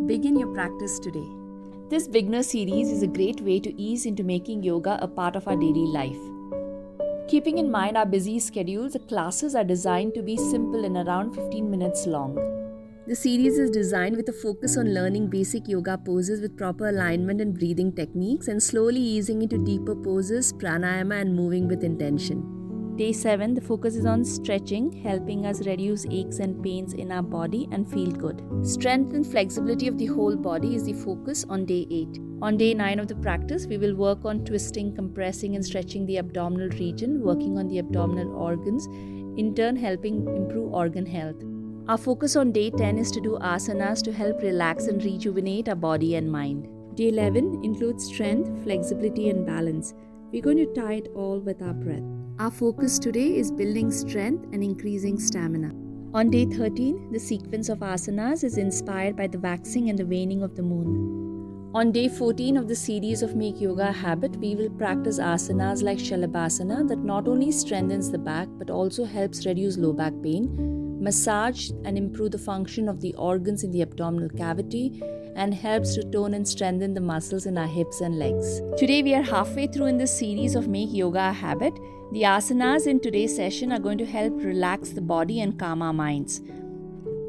Begin your practice today. This beginner series is a great way to ease into making yoga a part of our daily life. Keeping in mind our busy schedules, the classes are designed to be simple and around 15 minutes long. The series is designed with a focus on learning basic yoga poses with proper alignment and breathing techniques and slowly easing into deeper poses, pranayama and moving with intention. Day 7, the focus is on stretching, helping us reduce aches and pains in our body and feel good. Strength and flexibility of the whole body is the focus on day 8. On day 9 of the practice, we will work on twisting, compressing and stretching the abdominal region, working on the abdominal organs, in turn helping improve organ health. Our focus on day 10 is to do asanas to help relax and rejuvenate our body and mind. Day 11 includes strength, flexibility and balance. We're going to tie it all with our breath. Our focus today is building strength and increasing stamina. On day 13, the sequence of asanas is inspired by the waxing and the waning of the moon. On day 14 of the series of Make Yoga a Habit, we will practice asanas like Shalabhasana that not only strengthens the back but also helps reduce low back pain, massage and improve the function of the organs in the abdominal cavity, and helps to tone and strengthen the muscles in our hips and legs. Today we are halfway through in this series of Make Yoga a Habit. The asanas in today's session are going to help relax the body and calm our minds.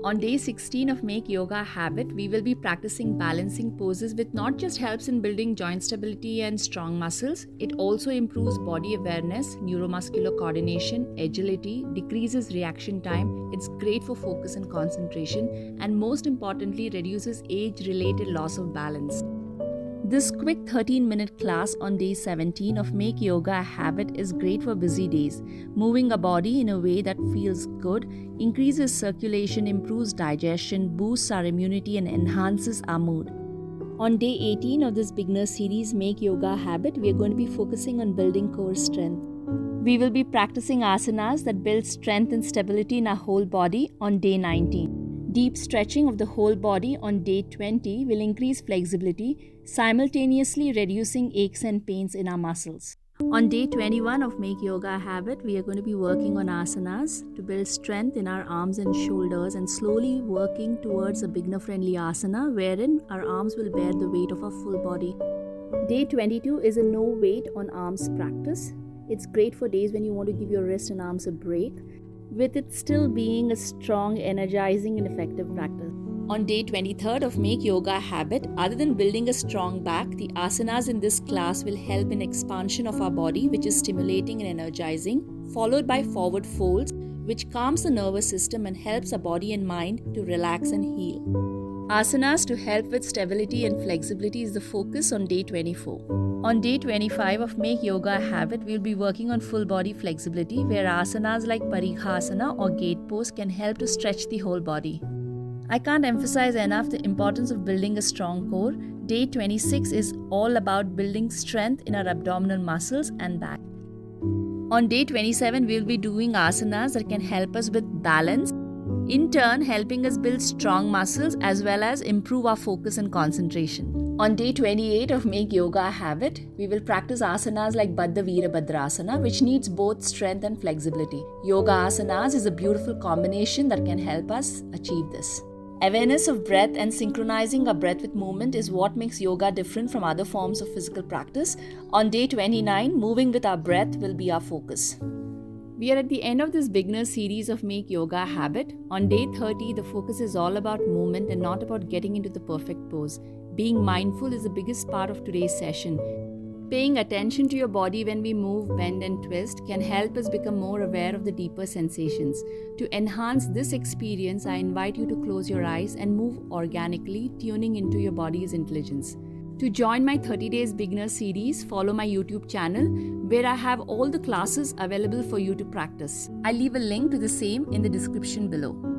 On day 16 of Make Yoga a Habit, we will be practicing balancing poses which not just helps in building joint stability and strong muscles, it also improves body awareness, neuromuscular coordination, agility, decreases reaction time, it's great for focus and concentration, and most importantly reduces age-related loss of balance. This quick 13-minute class on day 17 of Make Yoga a Habit is great for busy days. Moving our body in a way that feels good, increases circulation, improves digestion, boosts our immunity and enhances our mood. On day 18 of this beginner series Make Yoga a Habit, we are going to be focusing on building core strength. We will be practicing asanas that build strength and stability in our whole body on day 19. Deep stretching of the whole body on day 20 will increase flexibility, simultaneously reducing aches and pains in our muscles. On day 21 of Make Yoga a Habit, we are going to be working on asanas to build strength in our arms and shoulders and slowly working towards a beginner-friendly asana wherein our arms will bear the weight of our full body. Day 22 is a no weight on arms practice. It's great for days when you want to give your wrist and arms a break, with it still being a strong, energizing and effective practice. On day 23rd of Make Yoga a Habit, other than building a strong back, the asanas in this class will help in expansion of our body, which is stimulating and energizing, followed by forward folds, which calms the nervous system and helps our body and mind to relax and heal. Asanas to help with stability and flexibility is the focus on day 24. On day 25 of Make Yoga a Habit, we will be working on full body flexibility where asanas like Parighasana or gate pose can help to stretch the whole body. I can't emphasize enough the importance of building a strong core. Day 26 is all about building strength in our abdominal muscles and back. On day 27, we will be doing asanas that can help us with balance, in turn helping us build strong muscles as well as improve our focus and concentration. On day 28 of Make Yoga a Habit, we will practice asanas like Baddha Virabhadrasana, which needs both strength and flexibility. Yoga asanas is a beautiful combination that can help us achieve this. Awareness of breath and synchronizing our breath with movement is what makes yoga different from other forms of physical practice. On day 29, moving with our breath will be our focus. We are at the end of this beginner series of Make Yoga a Habit. On day 30, the focus is all about movement and not about getting into the perfect pose. Being mindful is the biggest part of today's session. Paying attention to your body when we move, bend and twist can help us become more aware of the deeper sensations. To enhance this experience, I invite you to close your eyes and move organically, tuning into your body's intelligence. To join my 30 Days Beginner series, follow my YouTube channel where I have all the classes available for you to practice. I'll leave a link to the same in the description below.